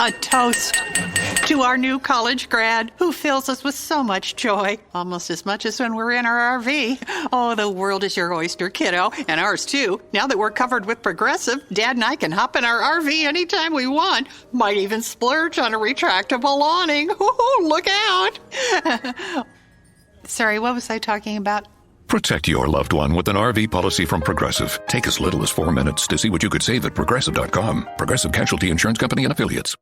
A toast to our new college grad who fills us with so much joy, almost as much as when we're in our RV. Oh, the world is your oyster, kiddo, and ours too. Now that we're covered with Progressive, Dad and I can hop in our RV anytime we want. Might even splurge on a retractable awning. Ooh, look out. Sorry, what was I talking about? Protect your loved one with an RV policy from Progressive. Take as little as 4 minutes to see what you could save at Progressive.com. Progressive Casualty Insurance Company and Affiliates.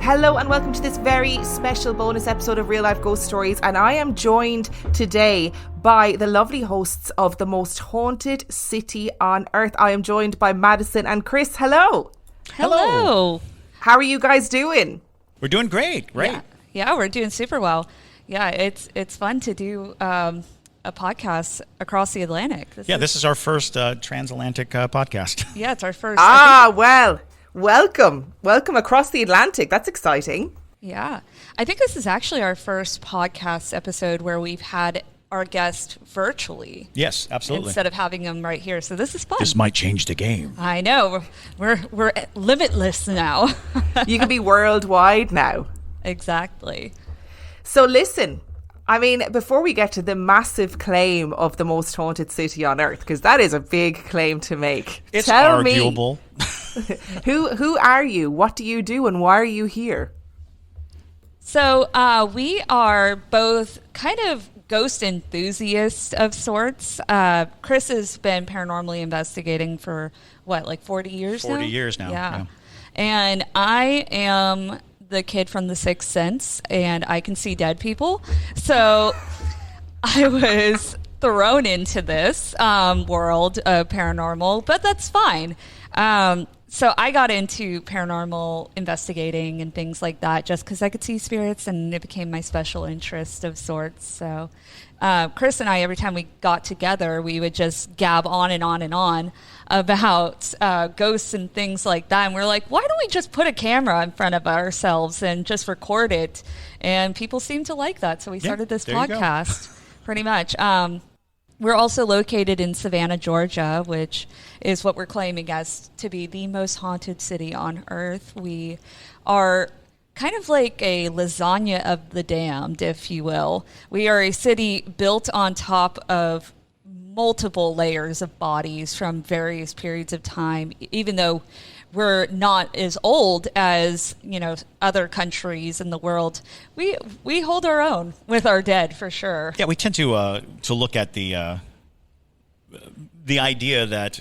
Hello and welcome to this very special bonus episode of Real Life Ghost Stories, and I am joined today by the lovely hosts of the most haunted city on earth. I am joined by Madison and Chris. Hello. Hello. How are you guys doing? We're doing great. Yeah, we're doing super well. Yeah, it's fun to do a podcast across the Atlantic. This is our first transatlantic podcast. Yeah, it's our first. Well, welcome across the Atlantic. That's exciting. Yeah, I think this is actually our first podcast episode where we've had our guest virtually. Yes, absolutely. Instead of having them right here, so this is fun. This might change the game. I know. We're limitless now. You can be worldwide now. Exactly. So listen, I mean, before we get to the massive claim of the most haunted city on earth, because that is a big claim to make. It's Tell arguable. Me, who are you? What do you do? And why are you here? So we are both kind of ghost enthusiasts of sorts. Chris has been paranormally investigating for, 40 years now? 40 years now. Yeah. And I am the kid from The Sixth Sense, and I can see dead people. So I was thrown into this world of paranormal, but that's fine. So I got into paranormal investigating and things like that just because I could see spirits, and it became my special interest of sorts. So Chris and I, every time we got together, we would just gab on and on and on about ghosts and things like that. And we're like, why don't we just put a camera in front of ourselves and just record it? And people seem to like that. So we started this podcast, pretty much. We're also located in Savannah, Georgia, which is what we're claiming as to be the most haunted city on earth. We are kind of like a lasagna of the damned, if you will. We are a city built on top of multiple layers of bodies from various periods of time, even though we're not as old as, other countries in the world. We hold our own with our dead, for sure. Yeah, we tend to look at the idea that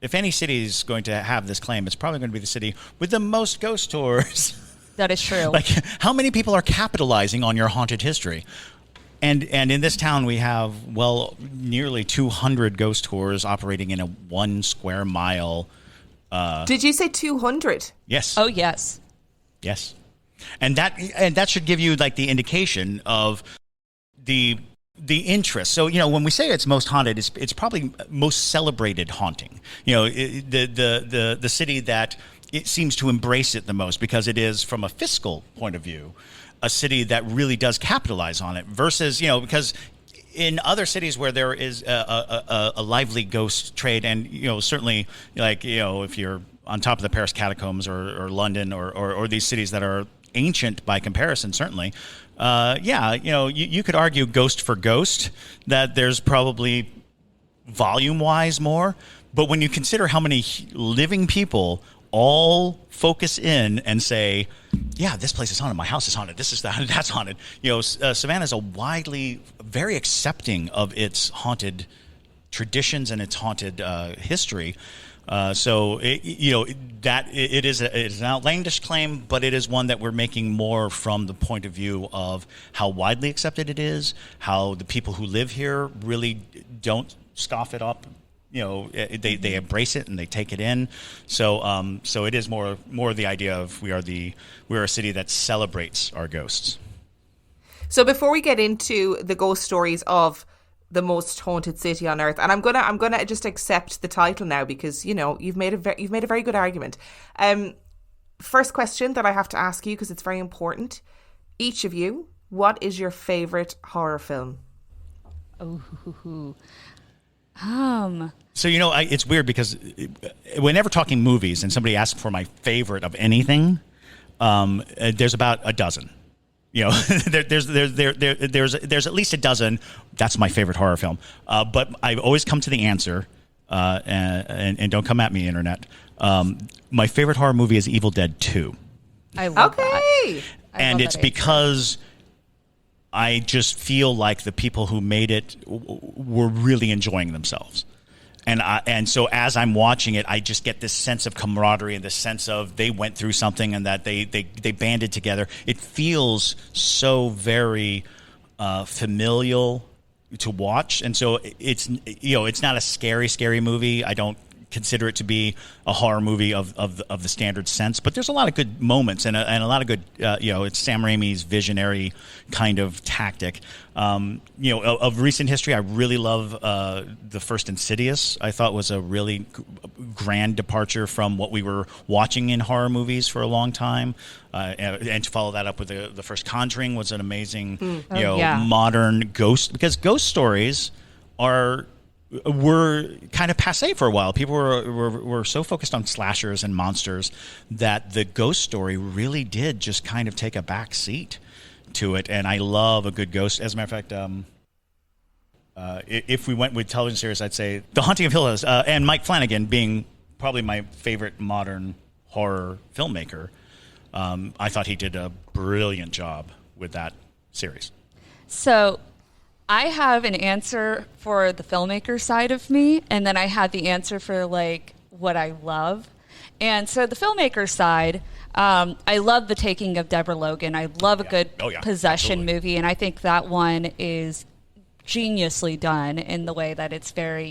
if any city is going to have this claim, it's probably going to be the city with the most ghost tours. That is true. Like, how many people are capitalizing on your haunted history? And in this town, we have, nearly 200 ghost tours operating in a 1 square mile. Did you say 200? Yes. Oh, yes. Yes. And that should give you like the indication of the interest. So, when we say it's most haunted, it's probably most celebrated haunting. The city that it seems to embrace it the most because it is, from a fiscal point of view, a city that really does capitalize on it versus, because in other cities where there is a lively ghost trade, and certainly if you're on top of the Paris catacombs or London or these cities that are ancient by comparison, certainly, you could argue ghost for ghost that there's probably volume wise more, but when you consider how many living people all focus in and say, yeah, this place is haunted, my house is haunted, this is that's haunted. Savannah is very accepting of its haunted traditions and its haunted history. So it is an outlandish claim, but it is one that we're making more from the point of view of how widely accepted it is, how the people who live here really don't scoff it up. They embrace it and they take it in. So it is more the idea of we're a city that celebrates our ghosts. So before we get into the ghost stories of the most haunted city on earth, and I'm gonna just accept the title now because you've made a very good argument. First question that I have to ask you because it's very important. Each of you, what is your favorite horror film? Oh, So it's weird because whenever talking movies and somebody asks for my favorite of anything, there's about a dozen. There's at least a dozen. That's my favorite horror film. But I've always come to the answer, and don't come at me, internet. My favorite horror movie is Evil Dead 2. I love that. And it's because I just feel like the people who made it were really enjoying themselves. And so as I'm watching it, I just get this sense of camaraderie and this sense of they went through something and that they banded together. It feels so very familial to watch, and so it's not a scary movie. I don't consider it to be a horror movie of the standard sense, but there's a lot of good moments and a lot of good it's Sam Raimi's visionary kind of tactic. Of recent history, I really love the first Insidious. I thought was a really grand departure from what we were watching in horror movies for a long time, and to follow that up with the first Conjuring was an amazing modern ghost stories were kind of passé for a while. People were so focused on slashers and monsters that the ghost story really did just kind of take a back seat to it. And I love a good ghost. As a matter of fact, if we went with television series, I'd say The Haunting of Hill House, and Mike Flanagan being probably my favorite modern horror filmmaker. I thought he did a brilliant job with that series. So I have an answer for the filmmaker side of me, and then I have the answer for like what I love. And so the filmmaker side, I love The Taking of Deborah Logan. I love a good possession movie, and I think that one is geniusly done in the way that it's very,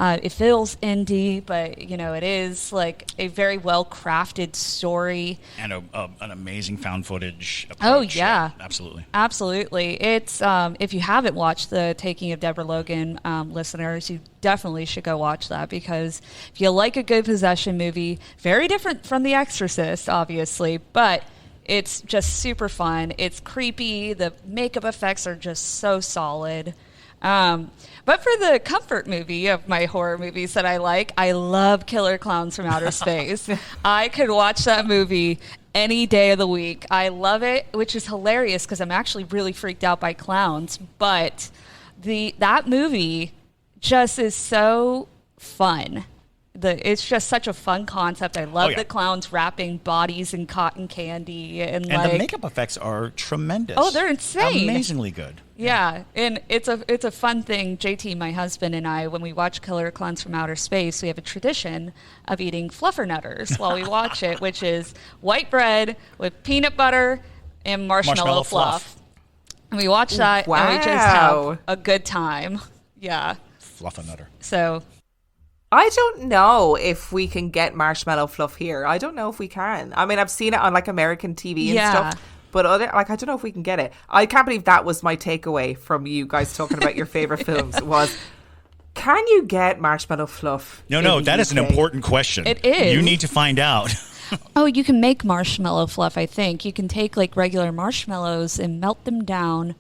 it feels indie, but it is like a very well crafted story and an amazing found footage approach. Oh yeah, absolutely. It's if you haven't watched The Taking of Deborah Logan, listeners, you definitely should go watch that, because if you like a good possession movie, very different from The Exorcist, obviously, but it's just super fun. It's creepy. The makeup effects are just so solid. But for the comfort movie of my horror movies that I like, I love Killer Clowns from Outer Space. I could watch that movie any day of the week. I love it, which is hilarious because I'm actually really freaked out by clowns. But that movie just is so fun. It's just such a fun concept. I love the clowns wrapping bodies in cotton candy, and the makeup effects are tremendous. Oh, they're insane! Amazingly good. Yeah, and it's a fun thing. JT, my husband, and I, when we watch Killer Clowns from Outer Space, we have a tradition of eating fluffernutters while we watch it, which is white bread with peanut butter and marshmallow fluff. And we watch that, and we just have a good time. Yeah, Fluffernutter. So I don't know if we can get marshmallow fluff here. I don't know if we can. I mean, I've seen it on like American TV and stuff, but I don't know if we can get it. I can't believe that was my takeaway from you guys talking about your favorite films was, can you get marshmallow fluff? No, that is an important question. It is. You need to find out. Oh, you can make marshmallow fluff, I think. You can take like regular marshmallows and melt them down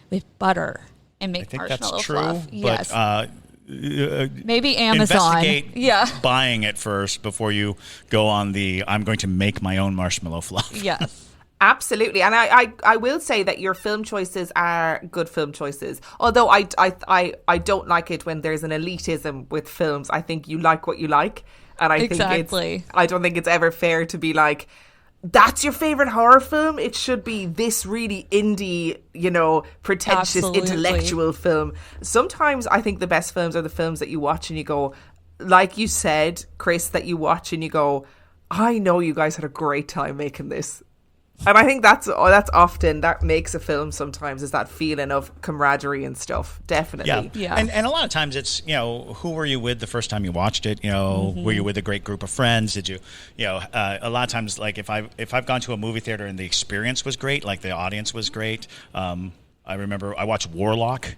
with butter and make marshmallow fluff. But, yes. Maybe Amazon. Investigate buying it first before you go on I'm going to make my own marshmallow fluff. Yes. Absolutely. And I will say that your film choices are good film choices. Although I don't like it when there's an elitism with films. I think you like what you like. And I don't think it's ever fair to be like, that's your favorite horror film? It should be this really indie, pretentious, intellectual film. Sometimes I think the best films are the films that you watch and you go, like you said, Chris, that you watch and you go, I know you guys had a great time making this. And I think that's often, that makes a film sometimes, is that feeling of camaraderie and stuff. Definitely. Yeah. And a lot of times it's, who were you with the first time you watched it? Were you with a great group of friends? Did you, a lot of times, like if I've gone to a movie theater and the experience was great, like the audience was great. I remember I watched Warlock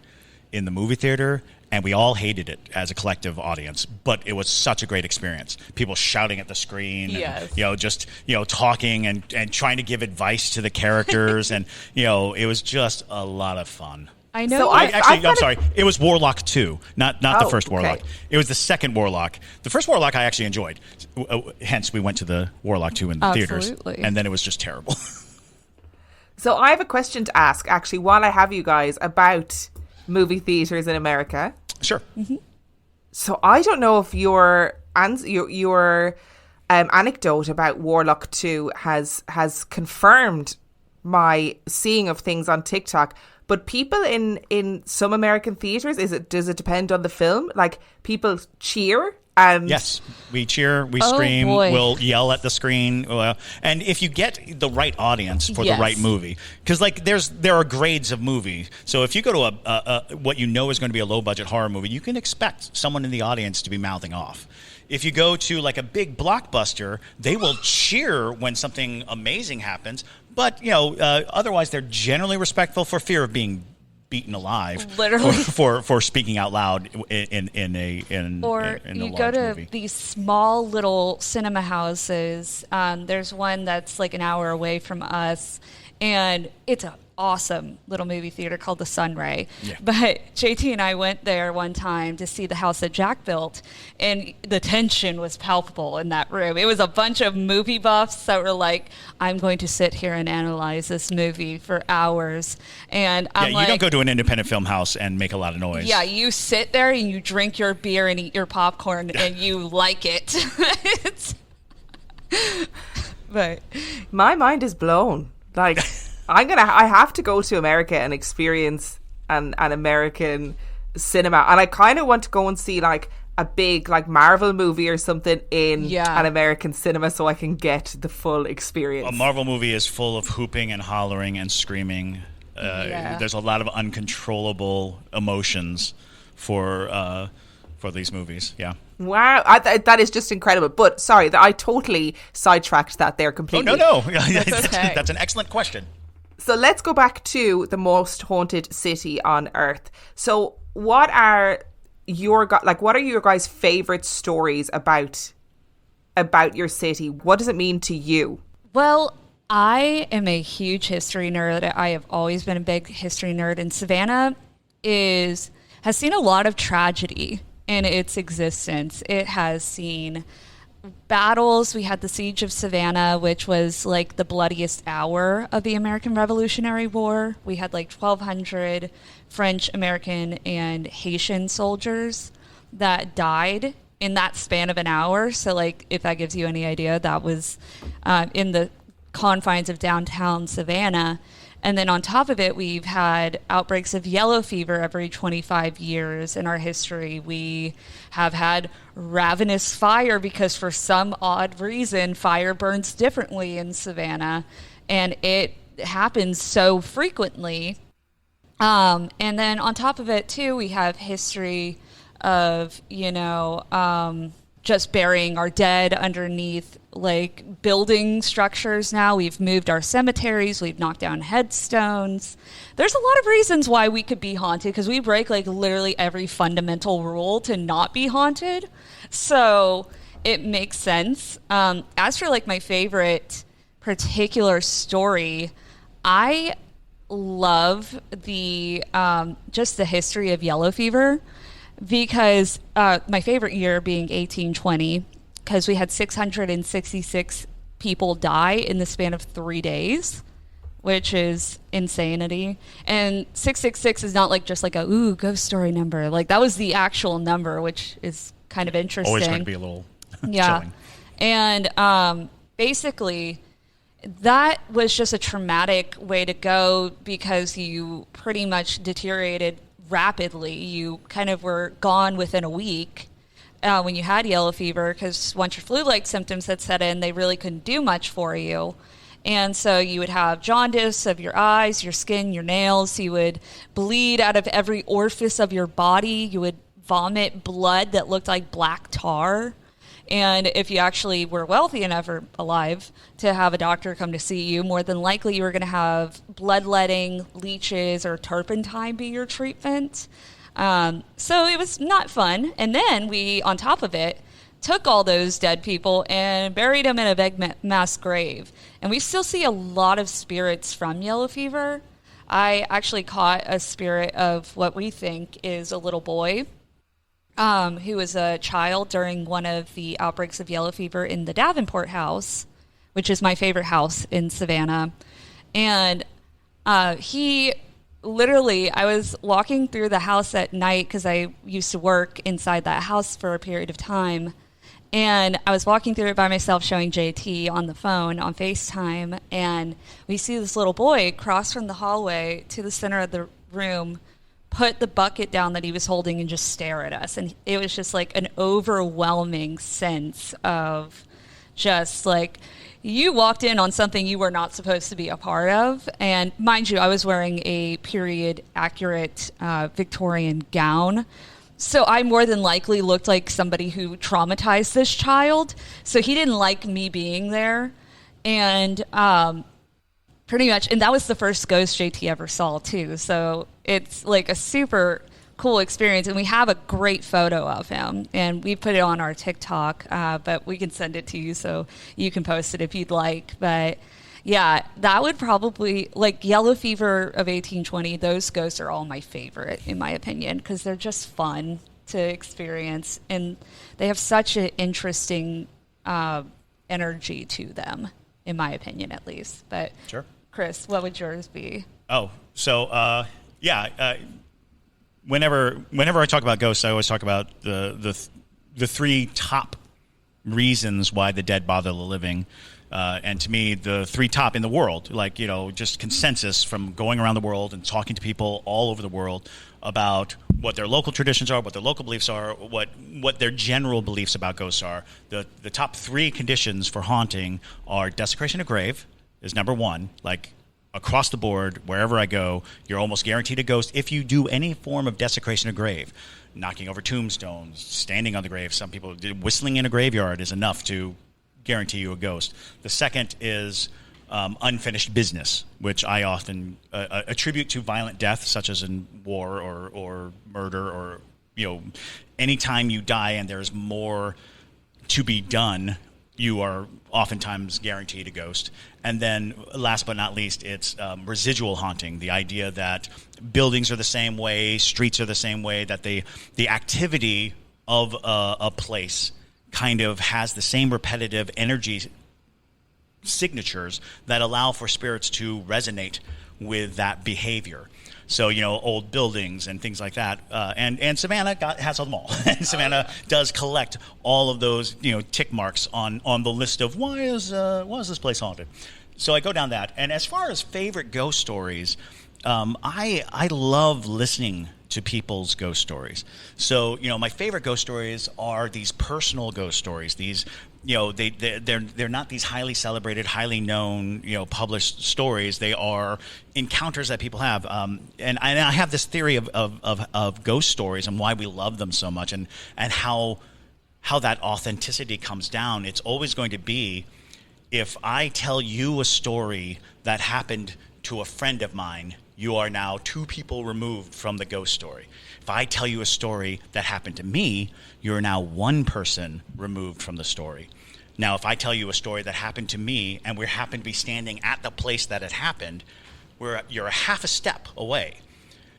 in the movie theater, and we all hated it as a collective audience, but it was such a great experience. People shouting at the screen, Yes. and, just talking and trying to give advice to the characters, and it was just a lot of fun. I know. So I'm sorry. It was Warlock 2, not the Oh, first Warlock. okay. It was the second Warlock. The first Warlock I actually enjoyed. Hence, we went to the Warlock 2 in the theaters, Absolutely. and then it was just terrible. So I have a question to ask, actually, while I have you guys, about movie theaters in America. Sure. So I don't know if your anecdote about Warlock 2 has confirmed my seeing of things on TikTok. But people in some American theaters, does it depend on the film? Like, people cheer and Yes, we cheer, we Oh, scream, boy. we'll yell at the screen, and if you get the right audience for Yes. the right movie, because there are grades of movie. So if you go to a what you know is going to be a low budget horror movie, you can expect someone in the audience to be mouthing off. If you go to like a big blockbuster, they will cheer when something amazing happens, but otherwise they're generally respectful for fear of being beaten alive, Literally. for speaking out loud in a Or in a you go large to movie. these small little cinema houses. There's one that's like an hour away from us, and it's an awesome little movie theater called the Sunray. Yeah. But JT and I went there one time to see the house that Jack built, and the tension was palpable in that room. It was a bunch of movie buffs that were like, I'm going to sit here and analyze this movie for hours. And I'm You like, don't go to an independent film house and make a lot of noise. yeah, you sit there and you drink your beer and eat your popcorn and you like it. But my mind is blown. Like, I have to go to America and experience an American cinema, and I kind of want to go and see like a big like Marvel movie or something in Yeah. an American cinema so I can get the full experience. A Marvel movie is full of hooping and hollering and screaming. Yeah. There's a lot of uncontrollable emotions for these movies. Yeah. Wow, that is just incredible. But sorry, I totally sidetracked that there Oh completely. no! That's okay. That's an excellent question. So let's go back to the most haunted city on earth. So what are your guys' favorite stories about your city? What does it mean to you? well, I am a huge history nerd. I have always been a big history nerd, and Savannah has seen a lot of tragedy in its existence. It has seen battles. We had the Siege of Savannah, which was like the bloodiest hour of the American Revolutionary War. We had like 1,200 French, American, and Haitian soldiers that died in that span of an hour. So, like, if that gives you any idea, that was in the confines of downtown Savannah. And then on top of it, we've had outbreaks of yellow fever every 25 years in our history. We have had ravenous fire because for some odd reason, fire burns differently in Savannah. And it happens so frequently. And then on top of it, too, we have history of, just burying our dead underneath like building structures now. We've moved our cemeteries, we've knocked down headstones. There's a lot of reasons why we could be haunted because we break like literally every fundamental rule to not be haunted. So it makes sense. As for like my favorite particular story, I love the just the history of yellow fever. Because my favorite year being 1820, because we had 666 people die in the span of 3 days, which is insanity. And 666 is not like just like a ghost story number. Like that was the actual number, which is kind of interesting. Always going to be a little Yeah. chilling. And basically, that was just a traumatic way to go because you pretty much deteriorated rapidly. You kind of were gone within a week when you had yellow fever because once your flu-like symptoms had set in, they really couldn't do much for you. And so you would have jaundice of your eyes, your skin, your nails. You would bleed out of every orifice of your body. You would vomit blood that looked like black tar. And if you actually were wealthy enough or alive to have a doctor come to see you, more than likely you were going to have bloodletting, leeches, or turpentine be your treatment. So it was not fun. And then we, on top of it, took all those dead people and buried them in a big mass grave. And we still see a lot of spirits from yellow fever. I actually caught a spirit of what we think is a little boy who was a child during one of the outbreaks of yellow fever in the Davenport house, which is my favorite house in Savannah. And he literally, I was walking through the house at night because I used to work inside that house for a period of time. And I was walking through it by myself, showing JT on the phone on FaceTime. And we see this little boy cross from the hallway to the center of the room, put the bucket down that he was holding, and just stare at us. And it was just like an overwhelming sense of just like, you walked in on something you were not supposed to be a part of. And mind you, I was wearing a period accurate Victorian gown. So I more than likely looked like somebody who traumatized this child. So he didn't like me being there. And pretty much, and that was the first ghost JT ever saw too. So it's like a super cool experience. And we have a great photo of him. And we put it on our TikTok, but we can send it to you so you can post it if you'd like. But yeah, that would probably, like Yellow Fever of 1820, those ghosts are all my favorite, in my opinion, because they're just fun to experience. And they have such an interesting energy to them, in my opinion, at least. But Sure. Chris, what would yours be? Oh, so whenever I talk about ghosts, I always talk about the three top reasons why the dead bother the living. And to me, the three top in the world, like, just consensus from going around the world and talking to people all over the world about what their local traditions are, what their local beliefs are, what their general beliefs about ghosts are. The top three conditions for haunting are desecration of grave is number one. Like, across the board, wherever I go, you're almost guaranteed a ghost if you do any form of desecration of grave. Knocking over tombstones, standing on the grave. Some people, whistling in a graveyard is enough to guarantee you a ghost. The second is unfinished business, which I often attribute to violent death, such as in war or murder, or anytime you die and there's more to be done, you are oftentimes guaranteed a ghost. And then last but not least, it's residual haunting, the idea that buildings are the same way, streets are the same way, that the activity of a place kind of has the same repetitive energy signatures that allow for spirits to resonate with that behavior. So, old buildings and things like that. And Savannah has them all. And Savannah does collect all of those, tick marks on the list of why is this place haunted. So I go down that. And as far as favorite ghost stories, I love listening to people's ghost stories. So, my favorite ghost stories are these personal ghost stories. These, they're not these highly celebrated, highly known, published stories. They are encounters that people have. And I have this theory of ghost stories and why we love them so much, and how that authenticity comes down. It's always going to be, if I tell you a story that happened to a friend of mine, you are now two people removed from the ghost story. If I tell you a story that happened to me, you're now one person removed from the story. Now, if I tell you a story that happened to me and we happen to be standing at the place that it happened, you're a half a step away.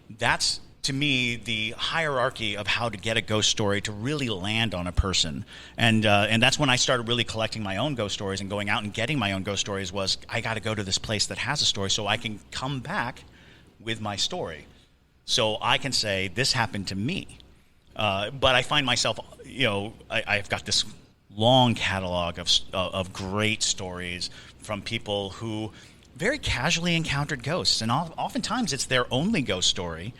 That's, to me, the hierarchy of how to get a ghost story to really land on a person. And that's when I started really collecting my own ghost stories and going out and getting my own ghost stories. Was I got to go to this place that has a story so I can come back with my story, so I can say this happened to me. But I find myself, I've got this long catalog of great stories from people who very casually encountered ghosts, and oftentimes it's their only ghost story,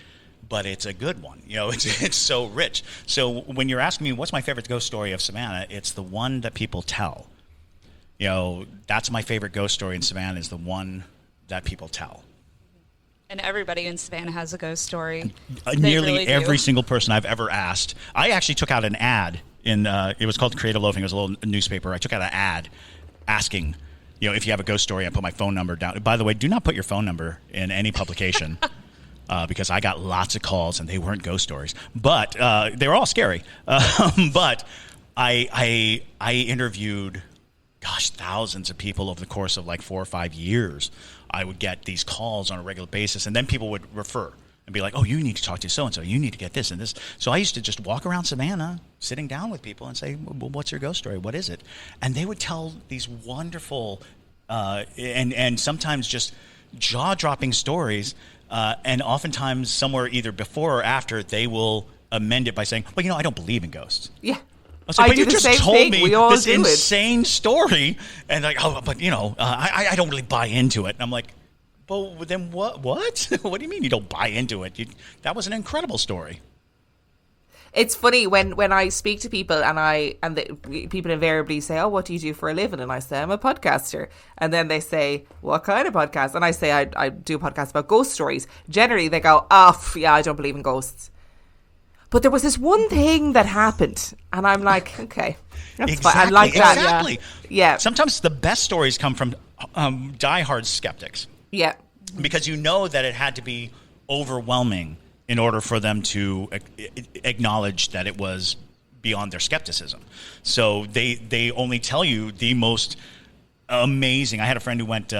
but it's a good one. It's so rich. So when you're asking me what's my favorite ghost story of Savannah, it's the one that people tell. That's my favorite ghost story in Savannah, is the one that people tell. And everybody in Savannah has a ghost story. Nearly really every single person I've ever asked. I actually took out an ad in, it was called Creative Loafing. It was a little newspaper. I took out an ad asking, if you have a ghost story, I put my phone number down. By the way, do not put your phone number in any publication. because I got lots of calls and they weren't ghost stories, but they were all scary. But I interviewed, thousands of people over the course of like 4 or 5 years. I would get these calls on a regular basis, and then people would refer and be like, oh, you need to talk to so-and-so. You need to get this and this. So I used to just walk around Savannah sitting down with people and say, well, what's your ghost story? What is it? And they would tell these wonderful and sometimes just jaw-dropping stories. And oftentimes somewhere either before or after, they will amend it by saying, well, I don't believe in ghosts. Yeah. I was like, I but do you the just same told thing. me We all this do it. insane story. And like, I don't really buy into it. And I'm like, well, then what? What? What do you mean you don't buy into it? That was an incredible story. It's funny when I speak to people and people invariably say, oh, what do you do for a living? And I say, I'm a podcaster. And then they say, what kind of podcast? And I say, I do a podcast about ghost stories. Generally, they go, oh, yeah, I don't believe in ghosts. But there was this one thing that happened. And I'm like, okay, that's fine. I like that. Exactly. Yeah. Sometimes the best stories come from diehard skeptics. Yeah. Because you know that it had to be overwhelming in order for them to acknowledge that it was beyond their skepticism. So they only tell you the most amazing. I had a friend who went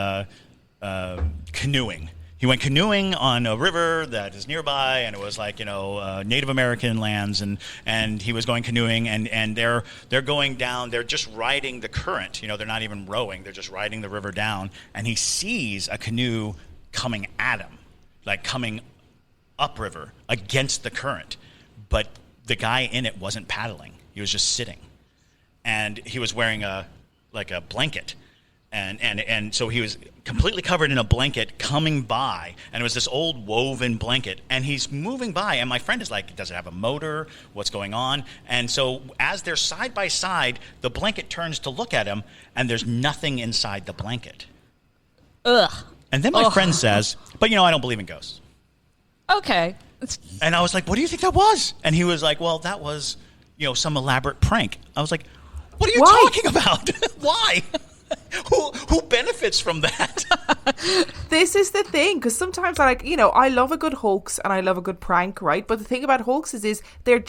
canoeing. He went canoeing on a river that is nearby, and it was like, Native American lands, and he was going canoeing, and they're going down, they're just riding the current, they're not even rowing, they're just riding the river down, and he sees a canoe coming at him, like coming upriver against the current, but the guy in it wasn't paddling, he was just sitting, and he was wearing a blanket. And so he was completely covered in a blanket coming by, and it was this old woven blanket, and he's moving by, and my friend is like, does it have a motor? What's going on? And so as they're side by side, the blanket turns to look at him, and there's nothing inside the blanket. Ugh. And then my friend says, but I don't believe in ghosts. Okay. And I was like, what do you think that was? And he was like, well, that was, some elaborate prank. I was like, what are you talking about? Why? Who benefits from that? This is the thing, because sometimes I love a good hoax and I love a good prank, right? But the thing about hoaxes is they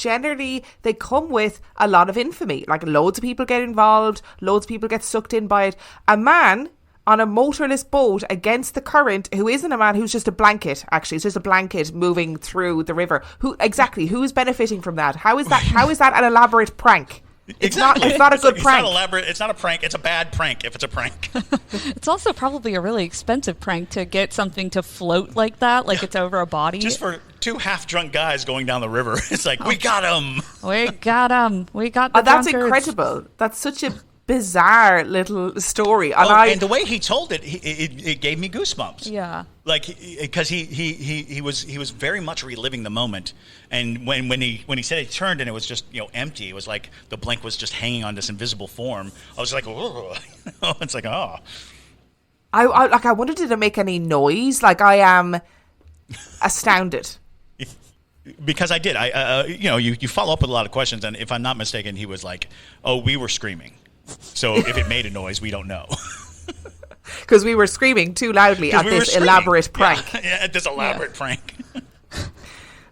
come with a lot of infamy. Like, loads of people get involved, loads of people get sucked in by it. A man on a motorless boat against the current, who isn't a man, who's just a blanket, actually, it's just a blanket moving through the river. Who's benefiting from that? How is that an elaborate prank? It's not a good prank. It's not elaborate. It's not a prank. It's a bad prank if it's a prank. It's also probably a really expensive prank to get something to float like that, like it's over a body. Just for two half-drunk guys going down the river. It's like, we got him. We got him. We got the That's drunkards. incredible. That's such a bizarre little story. And the way he told it, it gave me goosebumps. Yeah. Like, because he was very much reliving the moment, and when he said he turned and it was just empty, it was like the blank was just hanging on this invisible form. I was like, oh, it's like, oh. I wondered, did it make any noise? Like, I am astounded. Because I did. You follow up with a lot of questions, and if I'm not mistaken, he was like, oh, we were screaming. So if it made a noise, we don't know. Because we were screaming too loudly at this elaborate prank. Yeah, at this elaborate prank.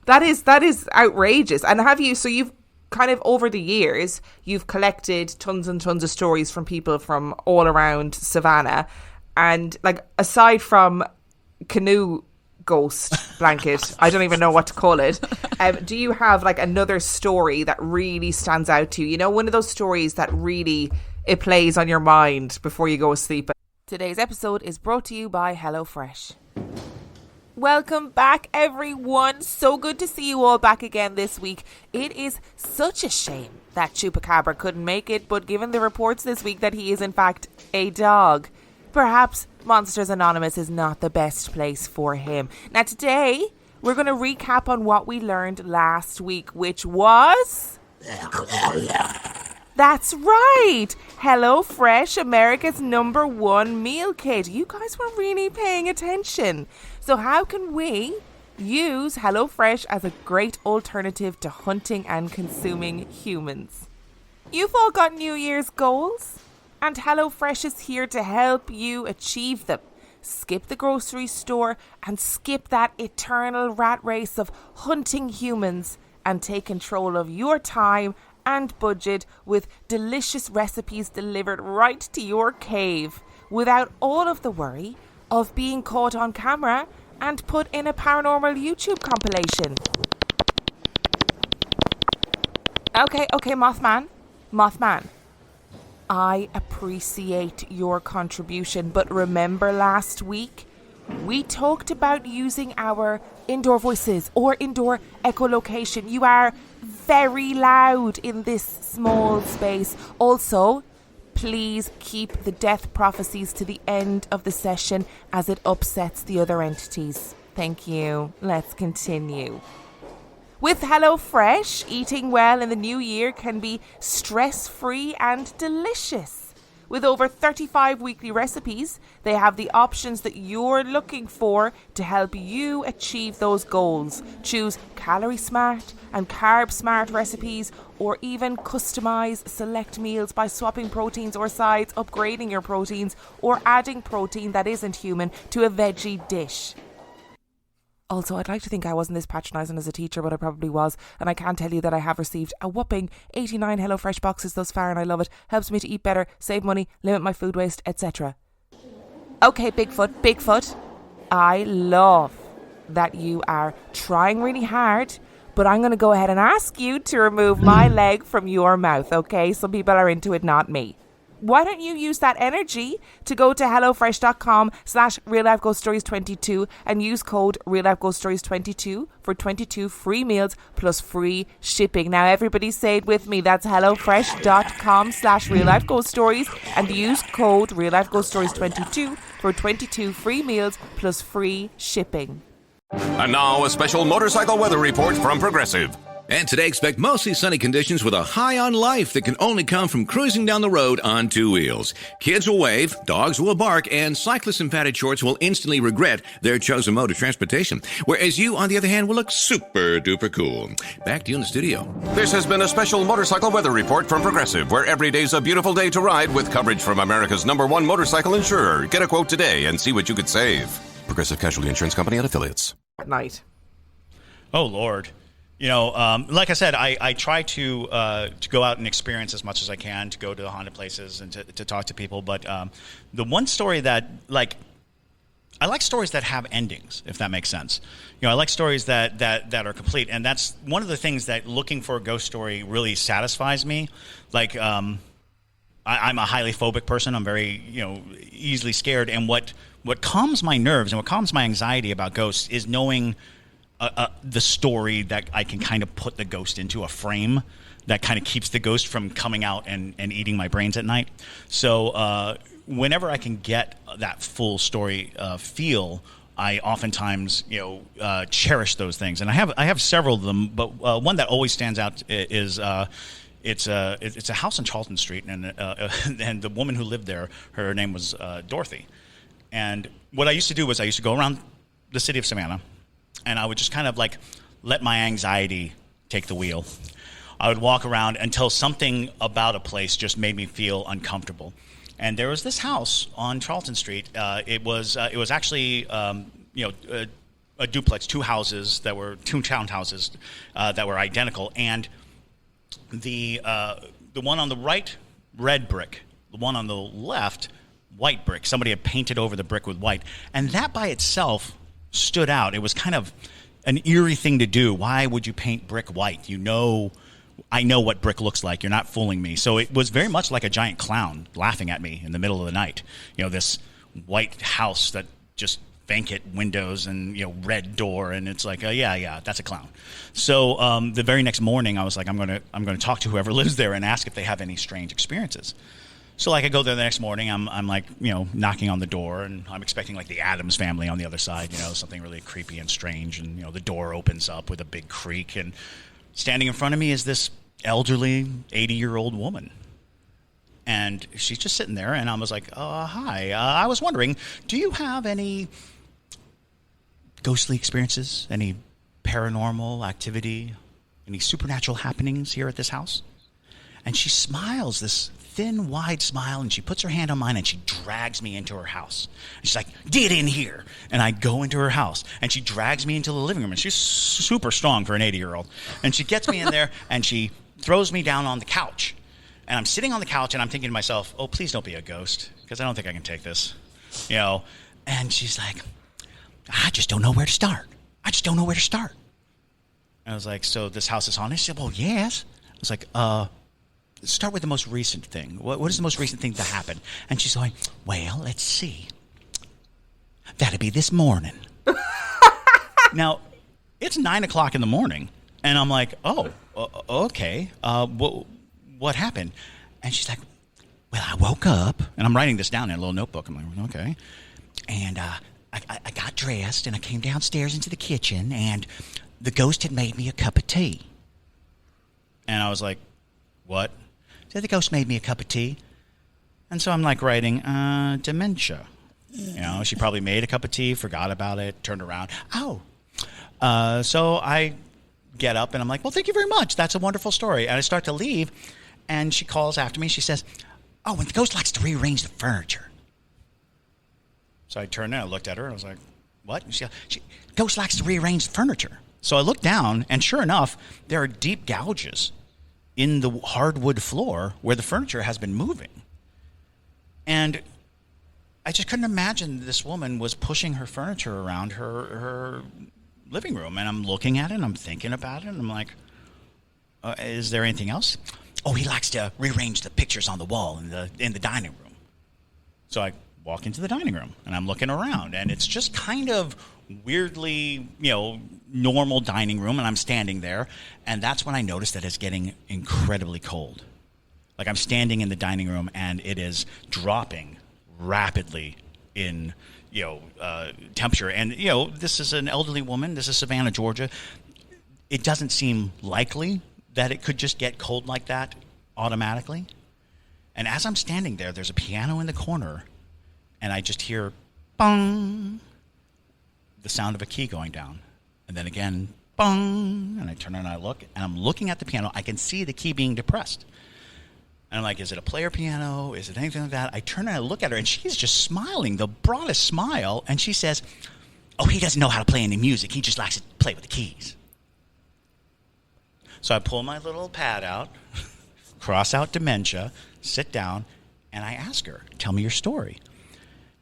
That is outrageous. And you've kind of, over the years, you've collected tons and tons of stories from people from all around Savannah. And, like, aside from canoe ghost blanket, I don't even know what to call it, do you have like another story that really stands out to you? One of those stories that really, it plays on your mind before you go to sleep. Today's episode is brought to you by HelloFresh. Welcome back, everyone. So good to see you all back again this week. It is such a shame that Chupacabra couldn't make it, but given the reports this week that he is in fact a dog, perhaps Monsters Anonymous is not the best place for him. Now today, we're going to recap on what we learned last week, which was... That's right! HelloFresh, America's #1 meal kit. You guys were really paying attention. So how can we use HelloFresh as a great alternative to hunting and consuming humans? You've all got New Year's goals, and HelloFresh is here to help you achieve them. skip the grocery store, and skip that eternal rat race of hunting humans and take control of your time and budget with delicious recipes delivered right to your cave without all of the worry of being caught on camera and put in a paranormal YouTube compilation. Okay, Mothman. I appreciate your contribution, but remember last week we talked about using our indoor voices or indoor echolocation. You are very loud in this small space. Also, please keep the death prophecies to the end of the session as it upsets the other entities. Thank you. Let's continue. With HelloFresh, eating well in the new year can be stress-free and delicious. With over 35 weekly recipes, they have the options that you're looking for to help you achieve those goals. Choose calorie smart and carb smart recipes, or even customize select meals by swapping proteins or sides, upgrading your proteins, or adding protein that isn't human to a veggie dish. Also, I'd like to think I wasn't this patronising as a teacher, but I probably was. And I can tell you that I have received a whopping 89 HelloFresh boxes thus far, and I love it. Helps me to eat better, save money, limit my food waste, etc. Okay, Bigfoot. I love that you are trying really hard, but I'm going to go ahead and ask you to remove my leg from your mouth, okay? Some people are into it, not me. Why don't you use that energy to go to hellofresh.com/reallifeghoststories22 and use code reallifeghoststories22 for 22 free meals plus free shipping. Now everybody say it with me. That's hellofresh.com/reallifeghoststories and use code reallifeghoststories22 for 22 free meals plus free shipping. And now a special motorcycle weather report from Progressive. And today, expect mostly sunny conditions with a high on life that can only come from cruising down the road on two wheels. Kids will wave, dogs will bark, and cyclists in padded shorts will instantly regret their chosen mode of transportation. Whereas you, on the other hand, will look super duper cool. Back to you in the studio. This has been a special motorcycle weather report from Progressive, where every day's a beautiful day to ride with coverage from America's #1 motorcycle insurer. Get a quote today and see what you could save. Progressive Casualty Insurance Company and Affiliates. At night. Oh, Lord. You know, like I said, I try to go out and experience as much as I can, to go to the haunted places and to talk to people. But the one story that, I like stories that have endings, if that makes sense. You know, I like stories that are complete. And that's one of the things that looking for a ghost story really satisfies me. I'm a highly phobic person. I'm very, easily scared. And what calms my nerves and what calms my anxiety about ghosts is knowing the story that I can kind of put the ghost into, a frame that kind of keeps the ghost from coming out and eating my brains at night. So whenever I can get that full story feel, I oftentimes cherish those things, and I have several of them. But one that always stands out is it's a house on Charlton Street, and the woman who lived there, her name was Dorothy. And what I used to do was I used to go around the city of Savannah, and I would just kind of let my anxiety take the wheel. I would walk around until something about a place just made me feel uncomfortable. And there was this house on Charlton Street. It was actually a duplex, two houses that were two townhouses that were identical. And the one on the right, red brick. The one on the left, white brick. Somebody had painted over the brick with white, and that by itself stood out. It was kind of an eerie thing to do. Why would you paint brick white? I know what brick looks like. You're not fooling me. So it was very much like a giant clown laughing at me in the middle of the night. This white house that just banquet windows and red door, and it's like, yeah, that's a clown. So the very next morning, I was like, I'm going to talk to whoever lives there and ask if they have any strange experiences. So I go there the next morning. I'm knocking on the door, and I'm expecting the Addams family on the other side. Something really creepy and strange. And the door opens up with a big creak, and standing in front of me is this elderly 80-year-old woman. And she's just sitting there, and I was like, hi. I was wondering, do you have any ghostly experiences, any paranormal activity, any supernatural happenings here at this house? And she smiles this thin, wide smile, and she puts her hand on mine, and she drags me into her house. And she's like, get in here. And I go into her house, and she drags me into the living room, and she's super strong for an 80-year-old. And she gets me in there, and she throws me down on the couch. And I'm sitting on the couch, and I'm thinking to myself, oh, please don't be a ghost, because I don't think I can take this. And she's like, I just don't know where to start. I just don't know where to start. And I was like, so this house is haunted? She said, well, yes. I was like, start with the most recent thing. What is the most recent thing that happened? And she's going, well, let's see. That'd be this morning. Now, it's 9 o'clock in the morning, and I'm like, oh, okay. What happened? And she's like, well, I woke up, and I'm writing this down in a little notebook. I'm like, okay. And I got dressed, and I came downstairs into the kitchen, and the ghost had made me a cup of tea. And I was like, what? So the ghost made me a cup of tea. And so I'm like writing, dementia. She probably made a cup of tea, forgot about it, turned around. Oh. So I get up, and I'm like, well, thank you very much. That's a wonderful story. And I start to leave, and she calls after me. She says, oh, and the ghost likes to rearrange the furniture. So I turned and I looked at her, and I was like, what? And she ghost likes to rearrange the furniture. So I looked down, and sure enough, there are deep gouges in the hardwood floor where the furniture has been moving. And I just couldn't imagine this woman was pushing her furniture around her living room. And I'm looking at it, and I'm thinking about it, and I'm like, is there anything else? Oh, he likes to rearrange the pictures on the wall in the dining room. So I walk into the dining room, and I'm looking around, and it's just kind of weirdly, normal dining room, and I'm standing there, and that's when I noticed that it's getting incredibly cold. Like, I'm standing in the dining room, and it is dropping rapidly in, temperature. And, this is an elderly woman. This is Savannah, Georgia. It doesn't seem likely that it could just get cold like that automatically. And as I'm standing there, there's a piano in the corner, and I just hear, bong, the sound of a key going down. And then again, bong, and I turn and I look, and I'm looking at the piano. I can see the key being depressed. And I'm like, is it a player piano? Is it anything like that? I turn and I look at her, and she's just smiling, the broadest smile, and she says, oh, he doesn't know how to play any music. He just likes to play with the keys. So I pull my little pad out, cross out dementia, sit down, and I ask her, tell me your story.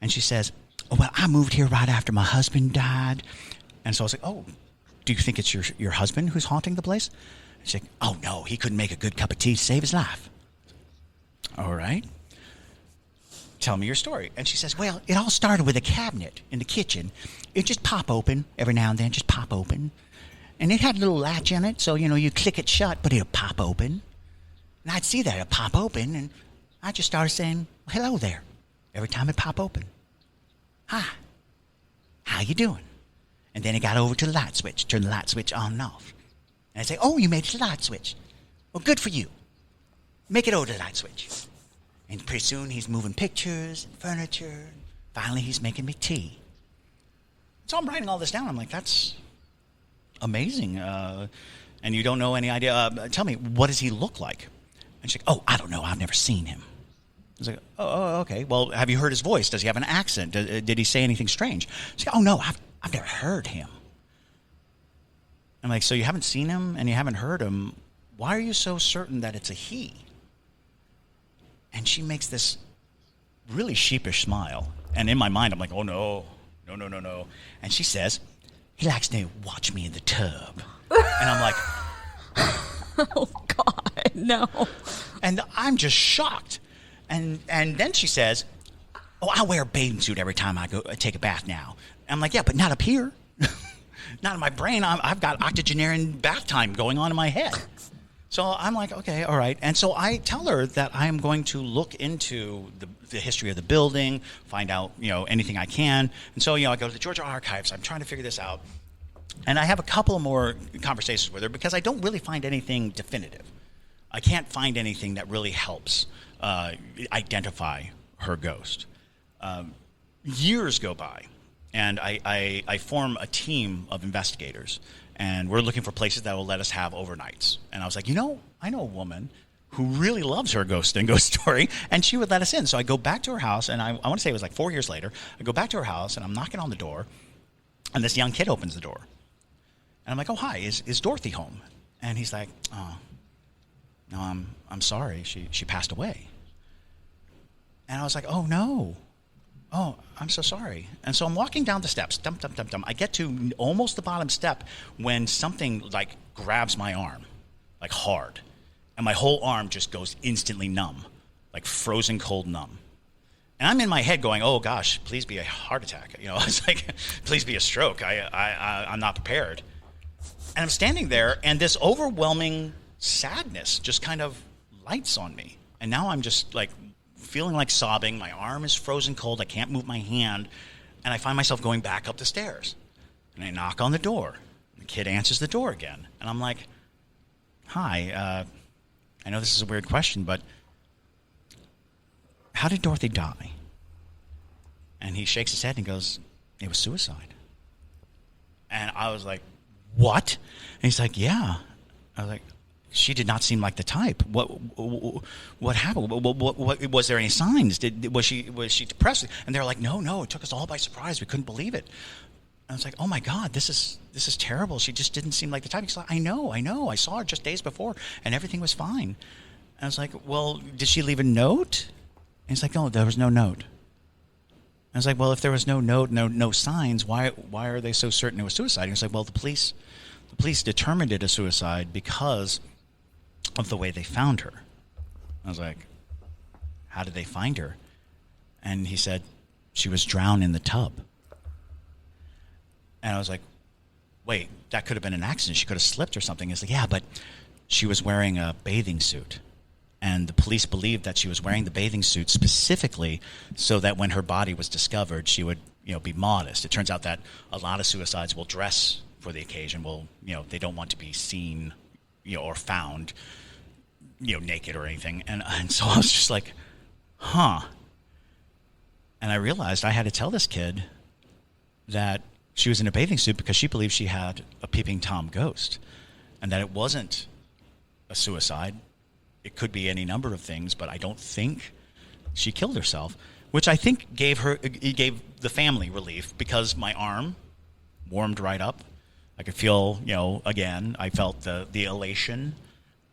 And she says, oh, well, I moved here right after my husband died. And so I was like, oh, do you think it's your husband who's haunting the place? And she's like, oh, no, he couldn't make a good cup of tea to save his life. All right. Tell me your story. And she says, well, it all started with a cabinet in the kitchen. It just pop open every now and then, just pop open. And it had a little latch in it, so, you click it shut, but it'll pop open. And I'd see that it'll pop open, and I just started saying, hello there, every time it pop open. Hi, how you doing? And then it got over to the light switch, turn the light switch on and off. And I'd say, oh, you made it to the light switch. Well, good for you. Make it over to the light switch. And pretty soon he's moving pictures and furniture. Finally, he's making me tea. So I'm writing all this down. I'm like, that's amazing. And you don't know any idea. Tell me, what does he look like? And she's like, oh, I don't know. I've never seen him. I was like, oh, okay. Well, have you heard his voice? Does he have an accent? Did he say anything strange? She's like, oh, no, I've never heard him. I'm like, so you haven't seen him and you haven't heard him. Why are you so certain that it's a he? And she makes this really sheepish smile. And in my mind, I'm like, oh, no. And she says, he likes to watch me in the tub. And I'm like, Oh, God, no. and I'm just shocked. And then she says, oh, I wear a bathing suit every time I take a bath now. And I'm like, yeah, but not up here. Not in my brain. I've got octogenarian bath time going on in my head. So I'm like, okay, all right. And so I tell her that I am going to look into the history of the building, find out, anything I can. And so, I go to the Georgia Archives. I'm trying to figure this out. And I have a couple more conversations with her because I don't really find anything definitive. I can't find anything that really helps identify her ghost. Years go by, and I form a team of investigators, and we're looking for places that will let us have overnights. And I was like, I know a woman who really loves her ghost and ghost story, and she would let us in. So I go back to her house, and I want to say it was like 4 years later. I go back to her house, and I'm knocking on the door, and this young kid opens the door. And I'm like, oh, hi, is Dorothy home? And he's like, oh, no, I'm sorry. She passed away. And I was like, oh, no. Oh, I'm so sorry. And so I'm walking down the steps. Dum, dum, dum, dum. I get to almost the bottom step when something, like, grabs my arm, like, hard. And my whole arm just goes instantly numb, like frozen cold numb. And I'm in my head going, oh, gosh, please be a heart attack. You know, it's like, please be a stroke. I'm not prepared. And I'm standing there, and this overwhelming sadness just kind of lights on me. And now I'm just, like, feeling like sobbing. My arm is frozen cold. I can't move my hand. And I find myself going back up the stairs. And I knock on the door. The kid answers the door again. And I'm like, hi, I know this is a weird question, but how did Dorothy die? And he shakes his head and he goes, it was suicide. And I was like, what? And he's like, yeah. I was like, she did not seem like the type. What happened? What was there any signs? Was she depressed? And they're like, no, it took us all by surprise. We couldn't believe it. And I was like, oh my God, this is terrible. She just didn't seem like the type. He's like, I know. I saw her just days before, and everything was fine. And I was like, well, did she leave a note? And he's like, no, there was no note. I was like, well, if there was no note, no signs, why are they so certain it was suicide? And he's like, well, the police determined it a suicide because of the way they found her. I was like, how did they find her? And he said, she was drowned in the tub. And I was like, wait, that could have been an accident. She could have slipped or something. He's like, yeah, but she was wearing a bathing suit. And the police believed that she was wearing the bathing suit specifically so that when her body was discovered, she would, be modest. It turns out that a lot of suicides will dress for the occasion. They don't want to be seen, or found, naked or anything. And so I was just like, huh. And I realized I had to tell this kid that she was in a bathing suit because she believed she had a peeping Tom ghost, and that it wasn't a suicide. It could be any number of things, but I don't think she killed herself, which I think gave the family relief because my arm warmed right up. I could feel, again, I felt the elation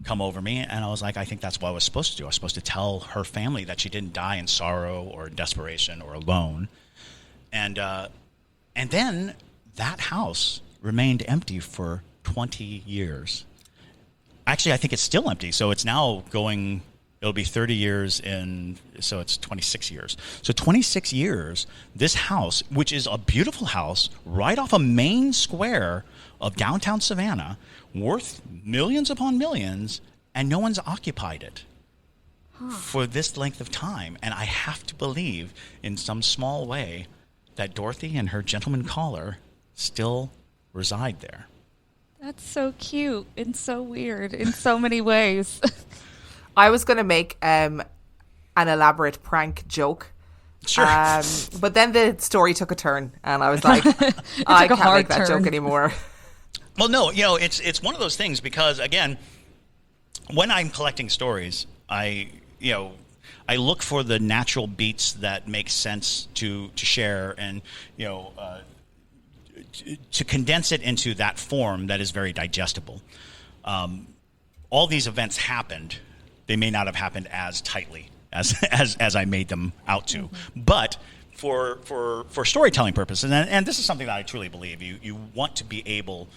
come over me, and I was like, I think that's what I was supposed to do. I was supposed to tell her family that she didn't die in sorrow or in desperation or alone. And then that house remained empty for 20 years. Actually, I think it's still empty. So it's now it'll be 30 years so it's 26 years. So 26 years, this house, which is a beautiful house right off a main square of downtown Savannah, worth millions upon millions, and no one's occupied it for this length of time. And I have to believe in some small way that Dorothy and her gentleman caller still reside there. That's so cute and so weird in so many ways. I was going to make an elaborate prank joke. Sure. But then the story took a turn, and I was like, I can't make that joke anymore. Well, no, it's one of those things because, again, when I'm collecting stories, I look for the natural beats that make sense to share and, to condense it into that form that is very digestible. All these events happened. They may not have happened as tightly as I made them out to. Mm-hmm. But for storytelling purposes, and this is something that I truly believe, you want to be able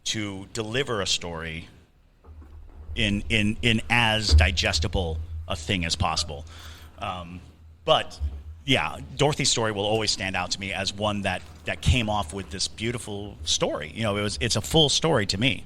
to deliver a story in as digestible a thing as possible. But yeah, Dorothy's story will always stand out to me as one that came off with this beautiful story. It's a full story to me.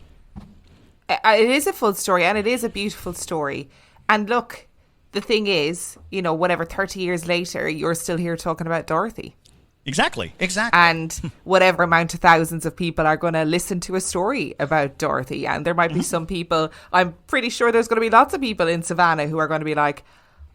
It is a full story, and it is a beautiful story. And look, the thing is, 30 years later, you're still here talking about Dorothy. Exactly. And whatever amount of thousands of people are going to listen to a story about Dorothy. And there might be some people, I'm pretty sure there's going to be lots of people in Savannah who are going to be like,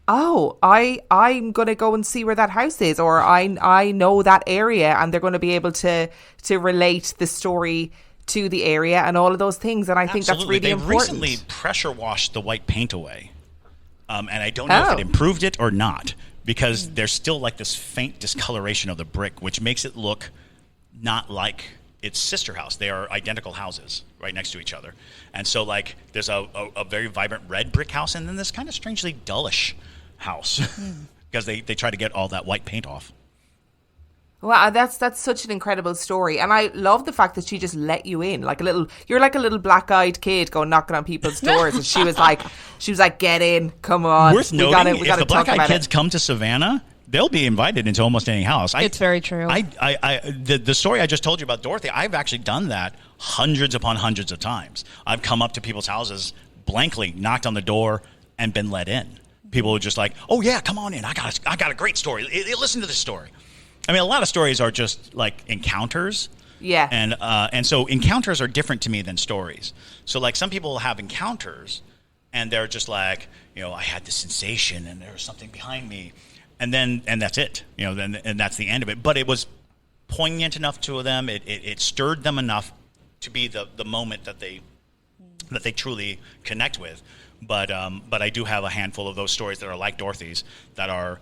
oh, I'm going to go and see where that house is, or I know that area, and they're going to be able to relate the story to the area and all of those things. And I think that's really important. They recently pressure washed the white paint away. And I don't know if it improved it or not, because there's still like this faint discoloration of the brick, which makes it look not like its sister house. They are identical houses right next to each other. And so like there's a very vibrant red brick house and then this kind of strangely dullish house because they try to get all that white paint off. Wow, that's such an incredible story, and I love the fact that she just let you in, you're like a little black-eyed kid going knocking on people's doors, and she was like, get in, come on. Worth noting, if the black-eyed kids come to Savannah, they'll be invited into almost any house. It's very true. The story I just told you about Dorothy, I've actually done that hundreds upon hundreds of times. I've come up to people's houses blankly, knocked on the door, and been let in. People are just like, oh yeah, come on in. I got a great story. Listen to this story. I mean, a lot of stories are just like encounters. Yeah. And so encounters are different to me than stories. So like some people have encounters and they're just like, I had this sensation and there was something behind me. And that's it. And that's the end of it. But it was poignant enough to them. It stirred them enough to be the moment that they truly connect with. But I do have a handful of those stories that are like Dorothy's that are,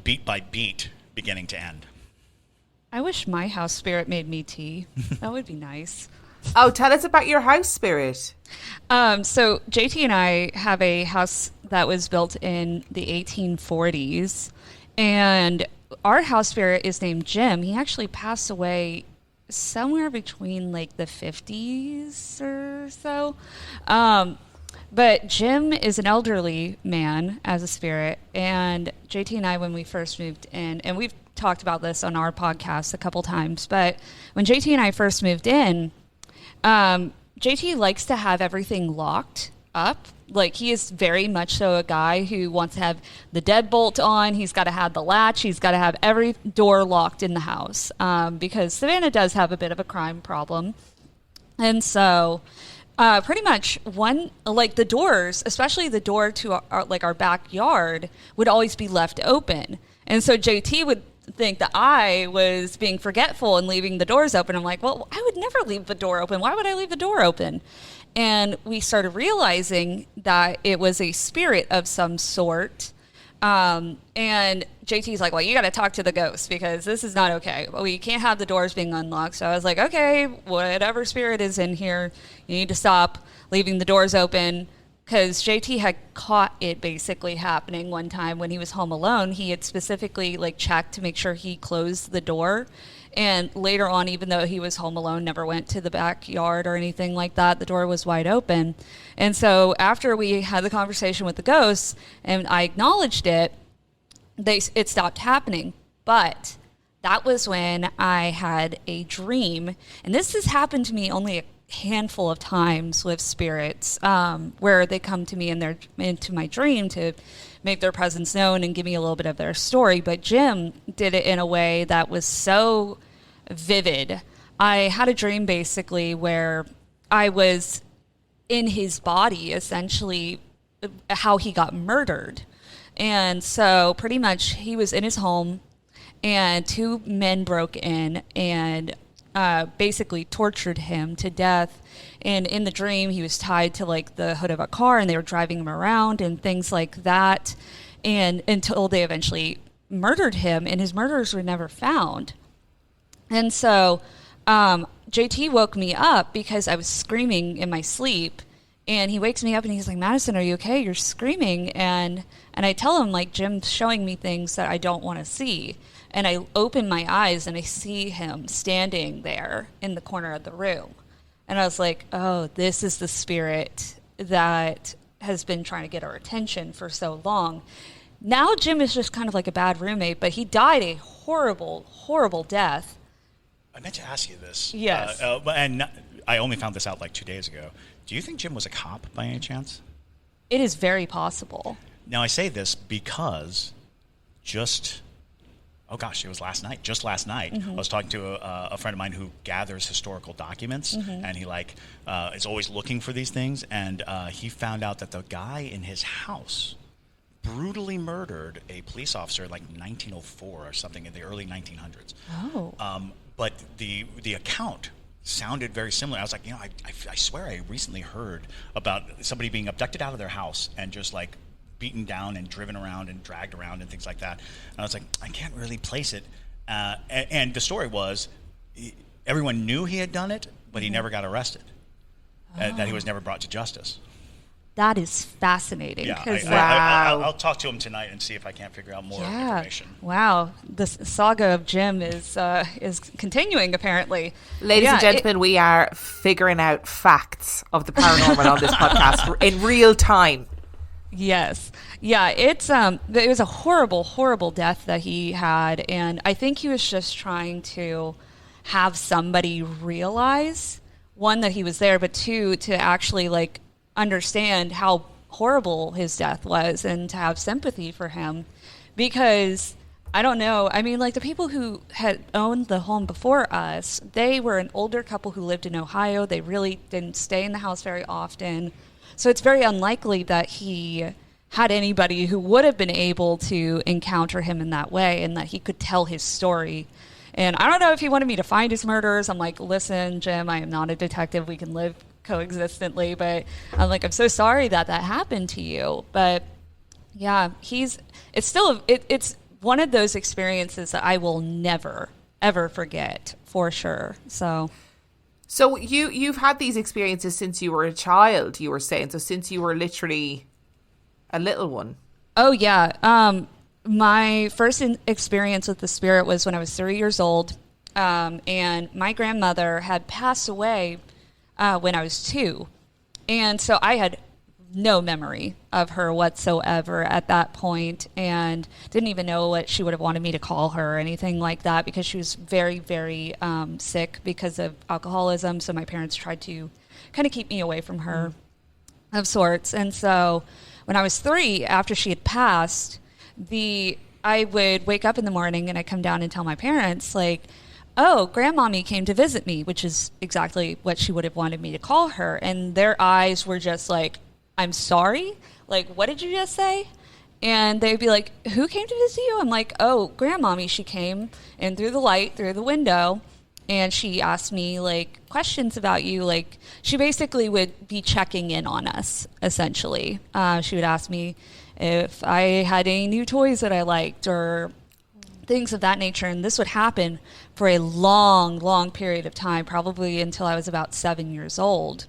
beat by beat, beginning to end. I wish my house spirit made me tea. That would be nice. Oh, tell us about your house spirit. So JT and I have a house that was built in the 1840s, and our house spirit is named Jim. He actually passed away somewhere between like the 50s or so. But Jim is an elderly man as a spirit, and JT and I, when we first moved in, and we've talked about this on our podcast a couple times, but when JT and I first moved in, JT likes to have everything locked up. Like, he is very much so a guy who wants to have the deadbolt on. He's got to have the latch. He's got to have every door locked in the house, because Savannah does have a bit of a crime problem. And so pretty much the doors, especially the door to our backyard, would always be left open. And so JT would think that I was being forgetful and leaving the doors open. I'm like, well, I would never leave the door open. Why would I leave the door open? And we started realizing that it was a spirit of some sort. And JT's like, well, you got to talk to the ghost because this is not okay. Well, we can't have the doors being unlocked. So I was like, okay, whatever spirit is in here, you need to stop leaving the doors open. Because JT had caught it basically happening one time when he was home alone. He had specifically checked to make sure he closed the door. And later on, even though he was home alone, never went to the backyard or anything like that, the door was wide open. And so after we had the conversation with the ghosts and I acknowledged it, it stopped happening. But that was when I had a dream. And this has happened to me only a handful of times with spirits, where they come to me into my dream to make their presence known and give me a little bit of their story. But Jim did it in a way that was so vivid. I had a dream basically where I was in his body, essentially how he got murdered. And so pretty much he was in his home and two men broke in and basically tortured him to death. And in the dream, he was tied to the hood of a car and they were driving him around and things like that. And until they eventually murdered him, and his murderers were never found. And so JT woke me up because I was screaming in my sleep. And he wakes me up and he's like, Madison, are you okay? You're screaming. And I tell him, Jim's showing me things that I don't want to see. And I open my eyes and I see him standing there in the corner of the room. And I was like, oh, this is the spirit that has been trying to get our attention for so long. Now Jim is just kind of like a bad roommate, but he died a horrible, horrible death. I meant to ask you this. Yes. And I only found this out 2 days ago. Do you think Jim was a cop by any chance? It is very possible. Now, I say this because it was last night. Just last night, I was talking to a friend of mine who gathers historical documents, and he is always looking for these things. And he found out that the guy in his house brutally murdered a police officer in 1904 or something in the early 1900s. Oh. But the account sounded very similar. I was like, I swear I recently heard about somebody being abducted out of their house and just beaten down and driven around and dragged around and things like that. And I was like, I can't really place it. And the story was, everyone knew he had done it, but he never got arrested. That he was never brought to justice. That is fascinating. Yeah, 'cause I'll talk to him tonight and see if I can't figure out more information. Wow, the saga of Jim is continuing apparently. Ladies and gentlemen, we are figuring out facts of the paranormal on this podcast in real time. Yes. Yeah, it was a horrible, horrible death that he had, and I think he was just trying to have somebody realize, one, that he was there, but two, to actually like understand how horrible his death was and to have sympathy for him. Because I don't know, I mean, like the people who had owned the home before us, they were an older couple who lived in Ohio. They really didn't stay in the house very often. So it's very unlikely that he had anybody who would have been able to encounter him in that way and that he could tell his story. And I don't know if he wanted me to find his murderers. I'm like, listen, Jim, I am not a detective. We can live coexistently. But I'm like, I'm so sorry that happened to you. But yeah, it's one of those experiences that I will never, ever forget, for sure. So you've had these experiences since you were a child, you were saying. So since you were literally a little one. Oh, yeah. My first experience with the spirit was when I was 3 years old. And my grandmother had passed away when I was 2. And so I had no memory of her whatsoever at that point, and didn't even know what she would have wanted me to call her or anything like that, because she was very, very sick because of alcoholism. So my parents tried to kind of keep me away from her of sorts. And so when I was 3, after she had passed, I would wake up in the morning and I'd come down and tell my parents, like, oh, grandmommy came to visit me, which is exactly what she would have wanted me to call her. And their eyes were just like, I'm sorry? Like, what did you just say? And they'd be like, who came to visit you? I'm like, oh, grandmommy, she came in through the light, through the window, and she asked me, like, questions about you. Like, she basically would be checking in on us, essentially. She would ask me if I had any new toys that I liked or things of that nature. And this would happen for a long, long period of time, probably until I was about 7 years old.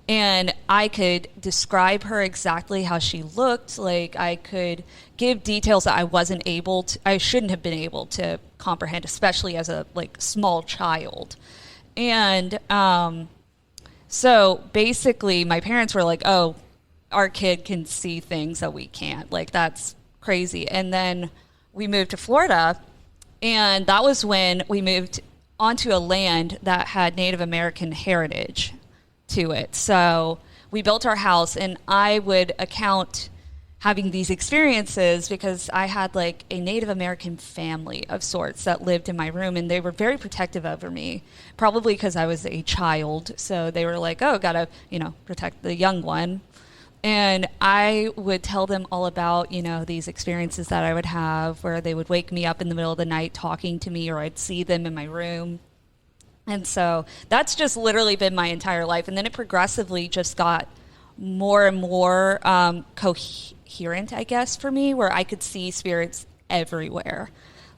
And I could describe her exactly how she looked. Like, I could give details that I shouldn't have been able to comprehend, especially as a small child. And so basically my parents were like, oh, our kid can see things that we can't. Like, that's crazy. And then we moved to Florida, and that was when we moved onto a land that had Native American heritage to it. So we built our house, and I would account having these experiences because I had like a Native American family of sorts that lived in my room, and they were very protective over me, probably because I was a child. So they were like, oh, gotta, protect the young one. And I would tell them all about, these experiences that I would have where they would wake me up in the middle of the night talking to me, or I'd see them in my room. And so that's just literally been my entire life. And then it progressively just got more and more coherent, I guess, for me, where I could see spirits everywhere.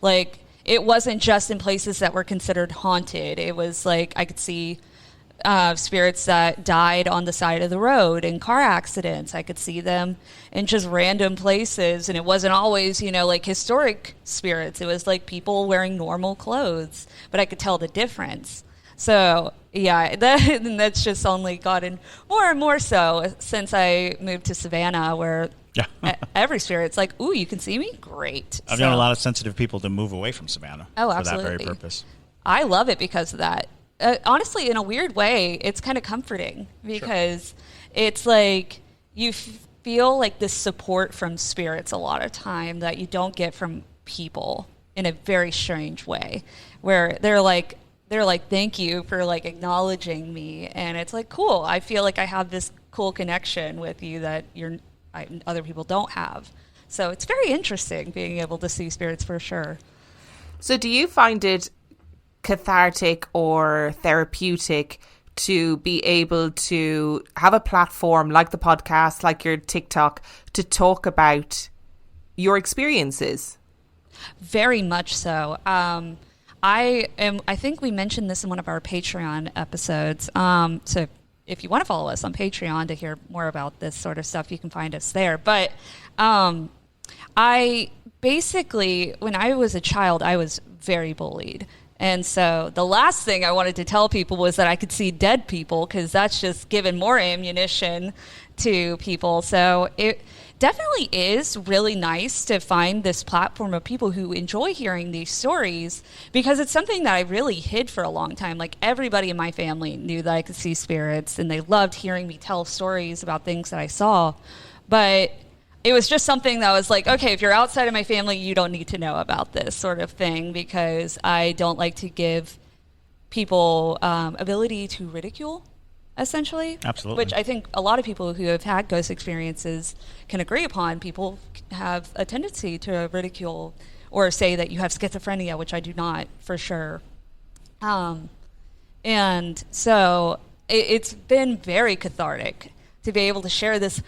Like, it wasn't just in places that were considered haunted. It was like I could see spirits that died on the side of the road in car accidents. I could see them in just random places. And it wasn't always, historic spirits. It was like people wearing normal clothes, but I could tell the difference. So, yeah, that's just only gotten more and more so since I moved to Savannah, where every spirit's like, ooh, you can see me? Great. I've known a lot of sensitive people to move away from Savannah for absolutely. that very purpose. I love it because of that. Honestly, in a weird way, it's kind of comforting because it's like you feel like this support from spirits a lot of time that you don't get from people in a very strange way, where they're like, thank you for acknowledging me. And it's like, cool. I feel like I have this cool connection with you that other people don't have. So it's very interesting being able to see spirits for sure. So do you find it cathartic or therapeutic to be able to have a platform like the podcast, like your TikTok, to talk about your experiences? Very much so. I think we mentioned this in one of our Patreon episodes. So if you want to follow us on Patreon to hear more about this sort of stuff, you can find us there. But I basically, when I was a child, I was very bullied. And so the last thing I wanted to tell people was that I could see dead people, because that's just giving more ammunition to people. So it definitely is really nice to find this platform of people who enjoy hearing these stories, because it's something that I really hid for a long time. Like, everybody in my family knew that I could see spirits, and they loved hearing me tell stories about things that I saw. But it was just something that was like, okay, if you're outside of my family, you don't need to know about this sort of thing, because I don't like to give people ability to ridicule, essentially. Absolutely. Which I think a lot of people who have had ghost experiences can agree upon. People have a tendency to ridicule or say that you have schizophrenia, which I do not, for sure. And so it's been very cathartic to be able to share this,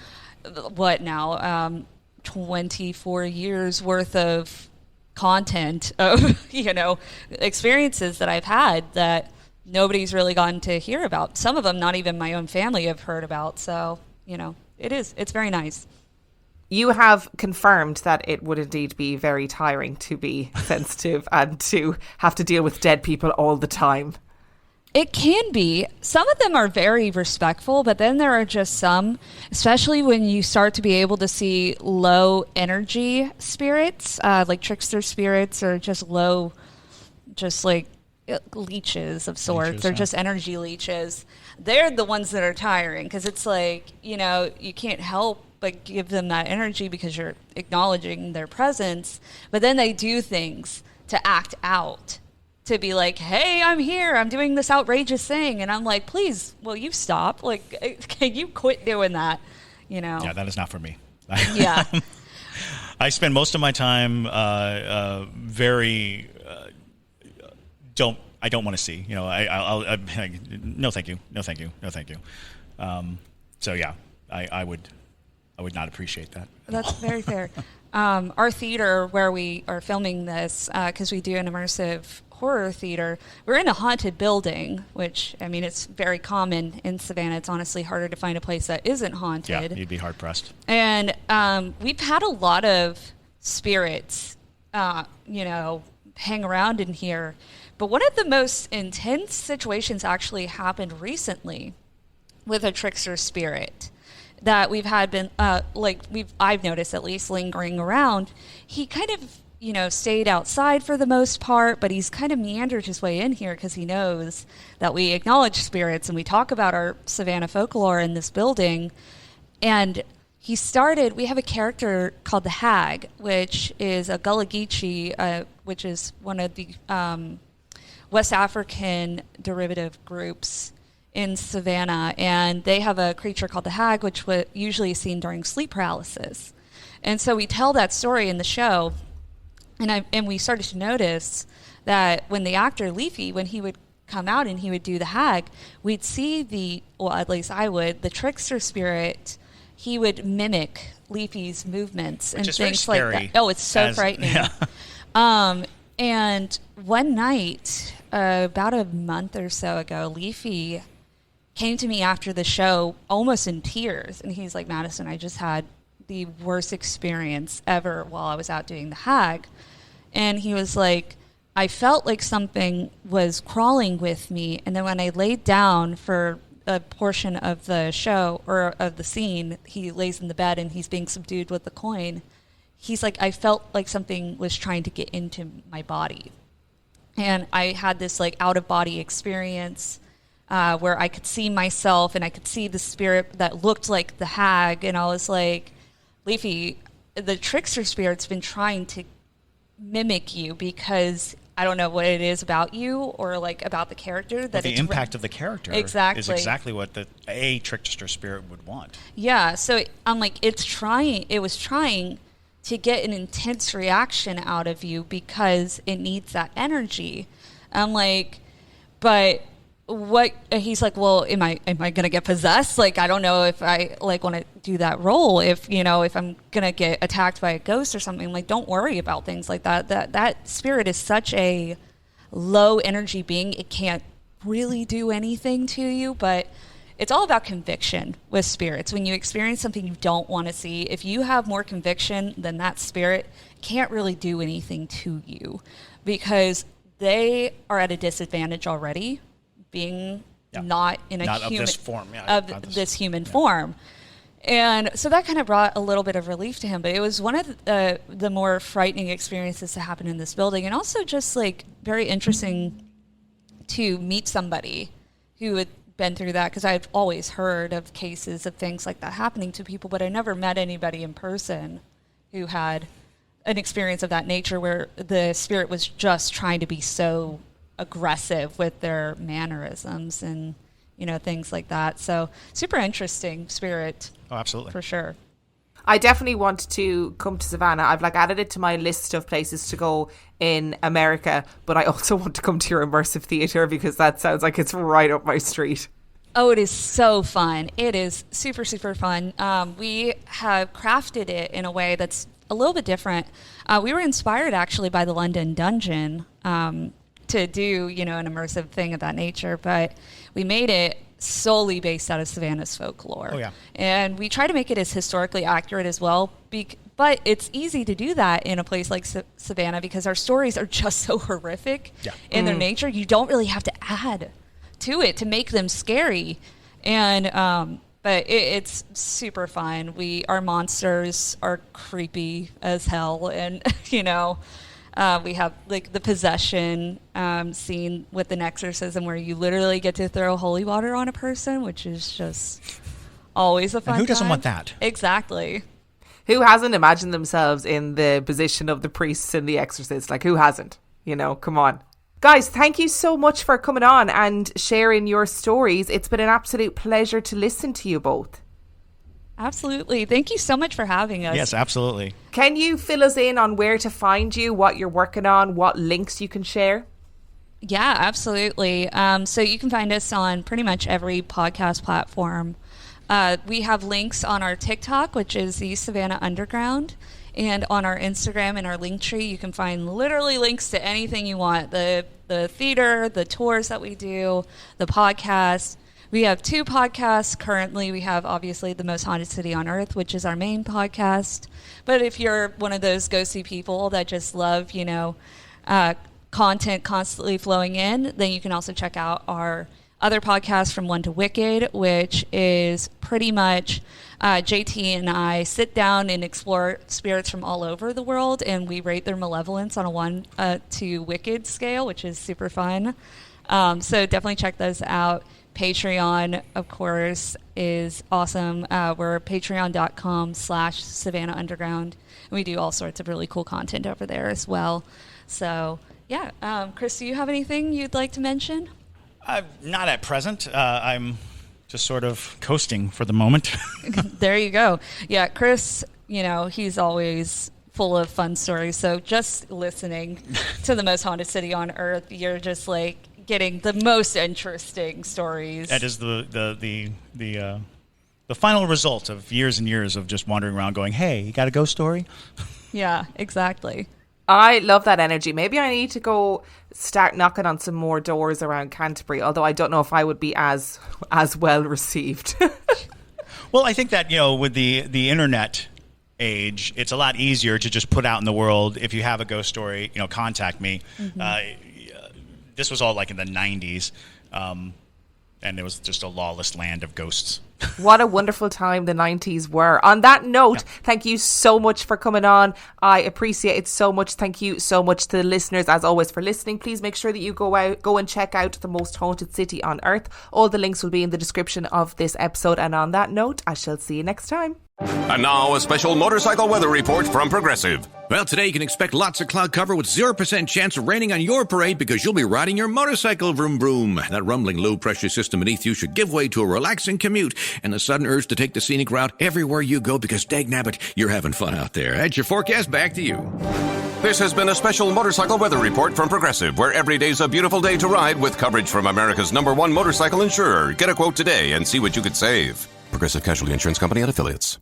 24 years worth of content of, experiences that I've had that nobody's really gotten to hear about. Some of them not even my own family have heard about. So, it's very nice. You have confirmed that it would indeed be very tiring to be sensitive and to have to deal with dead people all the time. It can be. Some of them are very respectful, but then there are just some, especially when you start to be able to see low energy spirits, like trickster spirits, or just low, just like leeches of sorts, or just energy leeches. They're the ones that are tiring, because it's like, you can't help but give them that energy because you're acknowledging their presence, but then they do things to act out, to be like, hey, I'm here, I'm doing this outrageous thing. And I'm like, please, will you stop? Like, can you quit doing that? Yeah, that is not for me. Yeah. I spend most of my time I don't want to see. I'll no thank you, no thank you, no thank you. So yeah, I would not appreciate that. That's very fair. Our theater, where we are filming this, because we do an immersive horror theater, we're in a haunted building, which, it's very common in Savannah. It's honestly harder to find a place that isn't haunted. Yeah, you'd be hard pressed. And we've had a lot of spirits, hang around in here. But one of the most intense situations actually happened recently with a trickster spirit that we've had I've noticed, at least, lingering around. He kind of, stayed outside for the most part, but he's kind of meandered his way in here because he knows that we acknowledge spirits and we talk about our Savannah folklore in this building. And we have a character called the Hag, which is a Gullah Geechee, which is one of the West African derivative groups in Savannah, and they have a creature called the Hag, which usually is seen during sleep paralysis. And so we tell that story in the show, and we started to notice that when the actor Leafy, when he would come out and he would do the Hag, we'd see at least I would, the trickster spirit, he would mimic Leafy's movements and things like that. Oh, it's so frightening. Yeah. And one night, about a month or so ago, Leafy came to me after the show almost in tears, and he's like, Madison, I just had the worst experience ever while I was out doing the Hag. And he was like, I felt like something was crawling with me, and then when I laid down for a portion of the show, or of the scene, he lays in the bed and he's being subdued with the coin. He's like, I felt like something was trying to get into my body. And I had this out-of-body experience where I could see myself and I could see the spirit that looked like the Hag. And I was like, Leafy, the trickster spirit's been trying to mimic you because I don't know what it is about you or about the character. That the impact of the character is exactly what a trickster spirit would want. Yeah, so I'm like, it was trying to get an intense reaction out of you because it needs that energy. I'm like, but what he's like, well, am I gonna get possessed? Like, I don't know if I like want to do that role, if I'm gonna get attacked by a ghost or something. Like, don't worry about things like that. That spirit is such a low energy being, it can't really do anything to you. But it's all about conviction with spirits. When you experience something you don't want to see, if you have more conviction, then that spirit can't really do anything to you, because they are at a disadvantage already, being not in a not human of this form, this human form. And so that kind of brought a little bit of relief to him. But it was one of the more frightening experiences to happen in this building, and also just like very interesting to meet somebody who had been through that, because I've always heard of cases of things like that happening to people, but I never met anybody in person who had an experience of that nature, where the spirit was just trying to be so aggressive with their mannerisms and things like that. So super interesting spirit. Oh, absolutely. For sure. I definitely want to come to Savannah. I've added it to my list of places to go in America, but I also want to come to your immersive theatre, because that sounds like it's right up my street. Oh, it is so fun. It is super, super fun. We have crafted it in a way that's a little bit different. We were inspired actually by the London Dungeon to do, an immersive thing of that nature, but we made it solely based out of Savannah's folklore. Oh, yeah. And we try to make it as historically accurate as well, but it's easy to do that in a place like Savannah, because our stories are just so horrific in their nature. You don't really have to add to it to make them scary. And but it's super fun. Our monsters are creepy as hell, and we have like the possession scene with an exorcism, where you literally get to throw holy water on a person, which is just always a fun. And who doesn't time. want that? Exactly. Who hasn't imagined themselves in the position of the priests in The Exorcist? Like, who hasn't? Come on. Guys, thank you so much for coming on and sharing your stories. It's been an absolute pleasure to listen to you both. Absolutely. Thank you so much for having us. Yes, absolutely. Can you fill us in on where to find you, what you're working on, what links you can share? Yeah, absolutely. So you can find us on pretty much every podcast platform. We have links on our TikTok, which is the Savannah Underground. And on our Instagram and our Linktree, you can find literally links to anything you want. The theater, the tours that we do, the podcast. We have 2 podcasts currently. We have, obviously, The Most Haunted City on Earth, which is our main podcast. But if you're one of those ghosty people that just love, content constantly flowing in, then you can also check out our other podcast, From One to Wicked, which is pretty much JT and I sit down and explore spirits from all over the world, and we rate their malevolence on a 1 to Wicked scale, which is super fun. So definitely check those out. Patreon, of course, is awesome. We're patreon.com/Savannah Underground. And we do all sorts of really cool content over there as well. So, yeah. Chris, do you have anything you'd like to mention? Not at present. I'm just sort of coasting for the moment. There you go. Yeah, Chris, he's always full of fun stories. So just listening to The Most Haunted City on Earth, you're just like getting the most interesting stories. That is the final result of years and years of just wandering around going, hey, you got a ghost story? Yeah, exactly. I love that energy. Maybe I need to go start knocking on some more doors around Canterbury, although I don't know if I would be as well received. Well, I think that, with the internet age, it's a lot easier to just put out in the world, if you have a ghost story, contact me. Mm-hmm. This was all like in the 90s, and it was just a lawless land of ghosts. What a wonderful time the 90s were. On that note, Thank you so much for coming on. I appreciate it so much. Thank you so much to the listeners, as always, for listening. Please make sure that you go and check out The Most Haunted City on Earth. All the links will be in the description of this episode. And on that note, I shall see you next time. And now, a special motorcycle weather report from Progressive. Well, today you can expect lots of cloud cover with 0% chance of raining on your parade because you'll be riding your motorcycle. Vroom, vroom. That rumbling low-pressure system beneath you should give way to a relaxing commute and the sudden urge to take the scenic route everywhere you go because, dagnabbit, you're having fun out there. That's your forecast. Back to you. This has been a special motorcycle weather report from Progressive, where every day's a beautiful day to ride with coverage from America's #1 motorcycle insurer. Get a quote today and see what you could save. Progressive Casualty Insurance Company and Affiliates.